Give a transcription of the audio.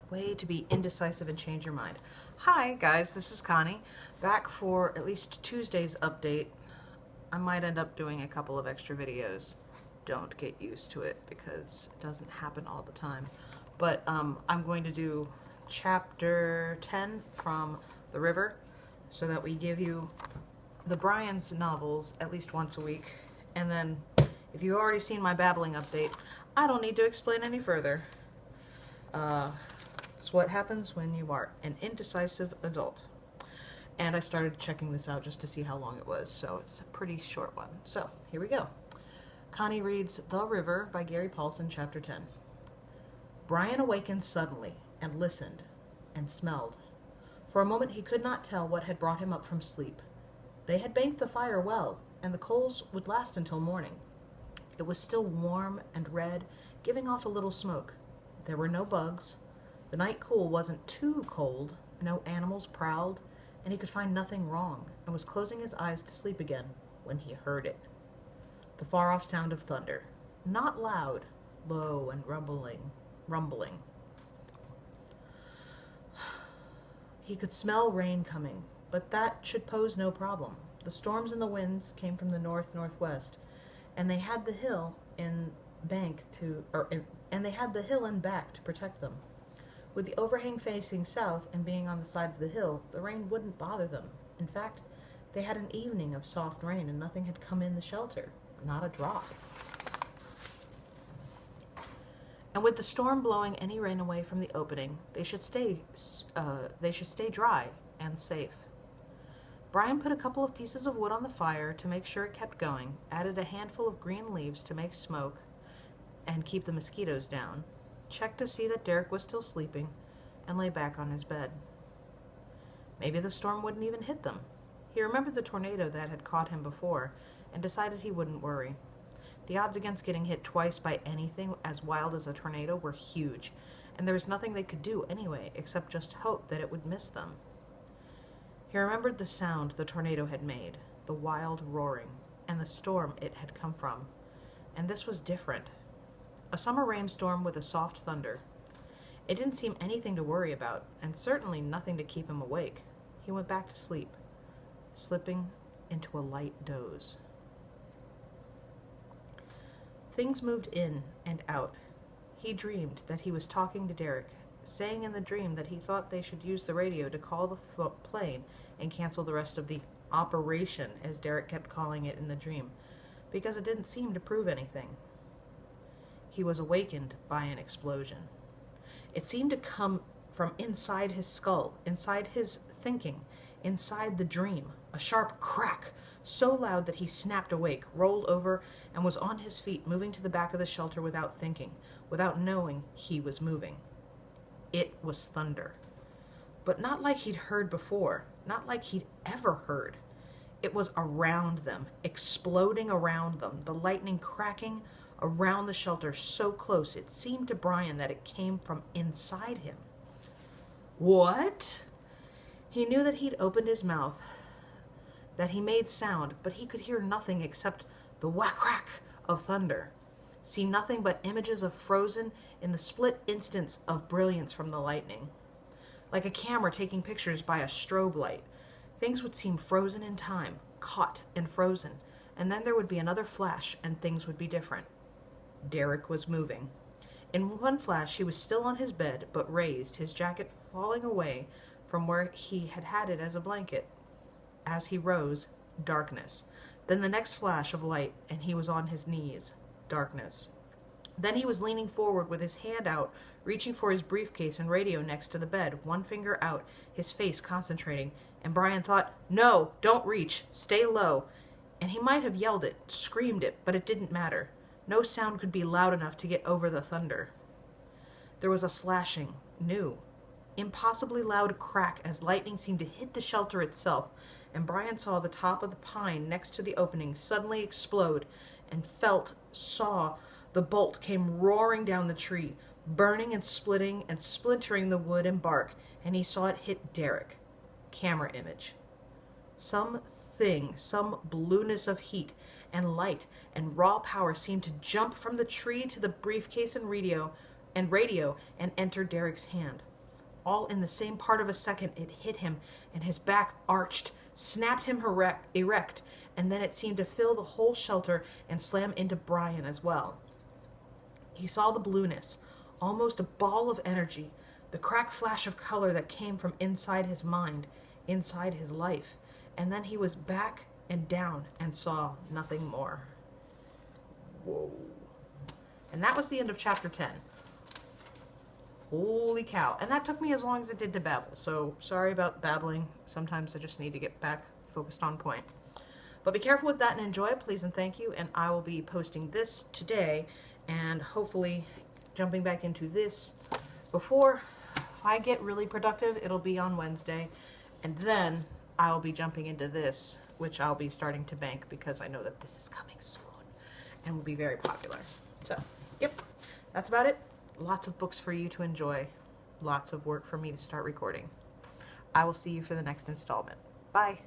way to be indecisive and change your mind. Hi guys, this is Connie, back for at least Tuesday's update. I might end up doing a couple of extra videos. Don't get used to it because it doesn't happen all the time. But I'm going to do chapter 10 from The River so that we give you the Brian's novels at least once a week. And then if you've already seen my babbling update, I don't need to explain any further. It's what happens when you are an indecisive adult. And I started checking this out just to see how long it was, so it's a pretty short one. So, here we go. Connie reads The River by Gary Paulsen, Chapter 10. Brian awakened suddenly and listened and smelled. For a moment he could not tell what had brought him up from sleep. They had banked the fire well, and the coals would last until morning. It was still warm and red, giving off a little smoke. There were no bugs. The night cool wasn't too cold. No animals prowled, and he could find nothing wrong, and was closing his eyes to sleep again when he heard it. The far-off sound of thunder. Not loud, low and rumbling. He could smell rain coming, but that should pose no problem. The storms and the winds came from the north-northwest, and they had the hill and back to protect them. With the overhang facing south and being on the side of the hill, the rain wouldn't bother them. In fact, they had an evening of soft rain and nothing had come in the shelter. Not a drop. And with the storm blowing any rain away from the opening, they should stay dry and safe. Brian put a couple of pieces of wood on the fire to make sure it kept going, added a handful of green leaves to make smoke and keep the mosquitoes down, checked to see that Derek was still sleeping, and lay back on his bed. Maybe the storm wouldn't even hit them. He remembered the tornado that had caught him before, and decided he wouldn't worry. The odds against getting hit twice by anything as wild as a tornado were huge, and there was nothing they could do anyway, except just hope that it would miss them. He remembered the sound the tornado had made, the wild roaring, and the storm it had come from. And this was different. A summer rainstorm with a soft thunder. It didn't seem anything to worry about, and certainly nothing to keep him awake. He went back to sleep, slipping into a light doze. Things moved in and out. He dreamed that he was talking to Derek, saying in the dream that he thought they should use the radio to call the plane and cancel the rest of the operation, as Derek kept calling it in the dream, because it didn't seem to prove anything. He was awakened by an explosion. It seemed to come from inside his skull, inside his thinking, inside the dream. A sharp crack, so loud that he snapped awake, rolled over, and was on his feet, moving to the back of the shelter without thinking, without knowing he was moving. It was thunder. But not like he'd heard before, not like he'd ever heard. It was around them, exploding around them, the lightning cracking around the shelter so close it seemed to Brian that it came from inside him. What? He knew that he'd opened his mouth, that he made sound, but he could hear nothing except the whack-crack of thunder, see nothing but images of frozen in the split instants of brilliance from the lightning. Like a camera taking pictures by a strobe light, things would seem frozen in time, caught and frozen, and then there would be another flash and things would be different. Derek was moving. In one flash he was still on his bed, but raised, his jacket falling away from where he had had it as a blanket. As he rose, darkness. Then the next flash of light, and he was on his knees. Darkness. Then he was leaning forward with his hand out, reaching for his briefcase and radio next to the bed, one finger out, his face concentrating, and Brian thought, "No, don't reach, stay low." And he might have yelled it, screamed it, but it didn't matter. No sound could be loud enough to get over the thunder. There was a slashing, new, impossibly loud crack as lightning seemed to hit the shelter itself, and Brian saw the top of the pine next to the opening suddenly explode, and saw the bolt came roaring down the tree, burning and splitting and splintering the wood and bark, and he saw it hit Derek. Camera image. Some blueness of heat and light and raw power seemed to jump from the tree to the briefcase and radio and enter Derek's hand. all in the same part of a second, it hit him, and his back arched, snapped him erect, and then it seemed to fill the whole shelter and slam into Brian as well. He saw the blueness, almost a ball of energy, the crack flash of color that came from inside his mind, inside his life, and then he was back and down and saw nothing more. Whoa. And that was the end of chapter 10. Holy cow. And that took me as long as it did to babble, so sorry about babbling. Sometimes I just need to get back focused on point. But be careful with that and enjoy it, please and thank you. And I will be posting this today and hopefully jumping back into this before, if I get really productive, it'll be on Wednesday. And then I'll be jumping into this, which I'll be starting to bank because I know that this is coming soon and will be very popular. So, yep, that's about it. Lots of books for you to enjoy. Lots of work for me to start recording. I will see you for the next installment. Bye.